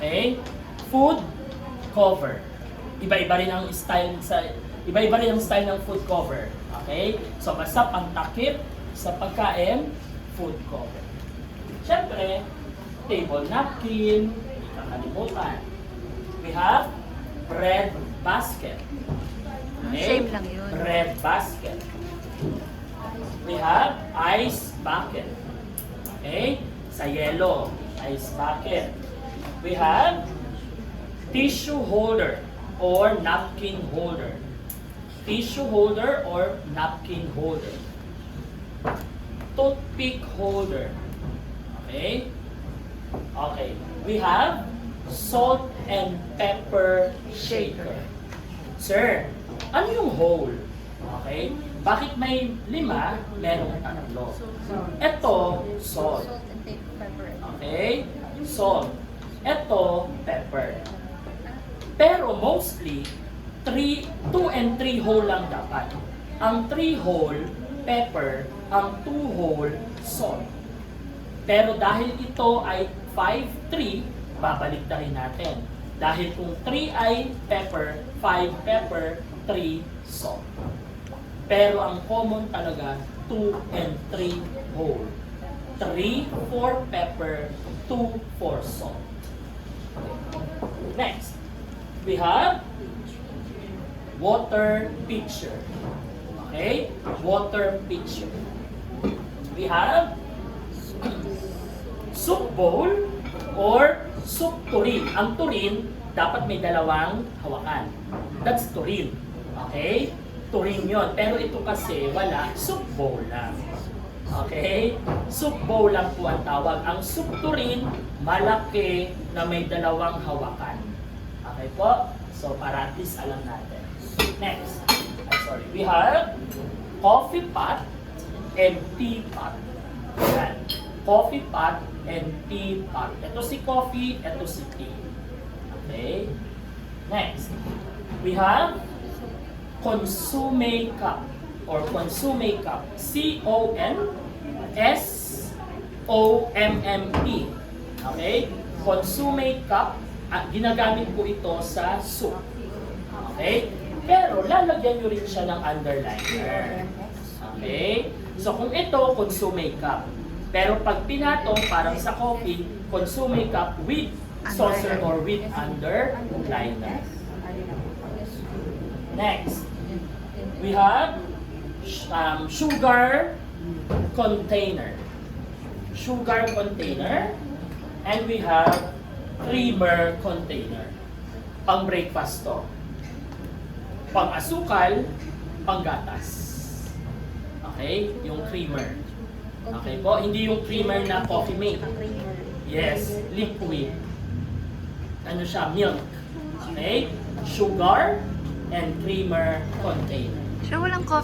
Okay? Food cover. Iba-iba rin ang style ng food cover. Okay? So basta pangtakip sa pagkain, food cover. Siyempre, table napkin, hindi kakalimutan. We have bread basket. Same lang yun. Bread basket. We have ice bucket. Okay? Sa yellow, ice bucket. We have tissue holder or napkin holder. Tissue holder or napkin holder. Toothpick holder. Okay? Okay. We have salt and pepper shaker. Sir, ano yung whole? Okay? Bakit may 5, merong 3? Ito, salt. Salt and pepper. Okay? Salt. Ito, pepper. Pero mostly, 2 and 3 whole lang dapat. Ang 3 whole, pepper. Ang 2 whole, salt. Pero dahil ito ay 5-3, babalik na rin natin. Dahil kung 3 ay pepper, 5 pepper, 3 salt. Pero ang common talaga, 2 and 3 whole. 3 for pepper, 2 for salt. Next, we have water pitcher. Okay? Water pitcher. We have soup bowl or soup tureen. Ang tureen, dapat may 2 hawakan. That's tureen. Okay? Tureen yon. Pero ito kasi wala, soup bowl lang. Okay? Soup bowl lang po ang tawag. Ang soup tureen, malaki na may 2 hawakan. Okay po? So, para at least alam natin. Next. We have coffee pot and tea pot. Yan. Coffee pot and tea pot. Ito si coffee, ito si tea. Okay? Next. We have consume cup or consume cup. C-O-N-S-O-M-M-E. Okay? Consume cup. Ginagamit po ito sa soup. Okay? Pero lalagyan nyo rin siya ng underliner. Okay? So kung ito, consume cup. Pero pag pinatong, parang sa coffee, consume cup with saucer or with underliner. Next, we have sugar container. Sugar container. And we have creamer container. Pang breakfast to. Pang asukal, pang gatas. Okay? Yung creamer. Okay po? Hindi yung creamer na coffee mate. Yes, liquid. Ano siya? Milk. Okay? Sugar and creamer container. Sure, walang coffee.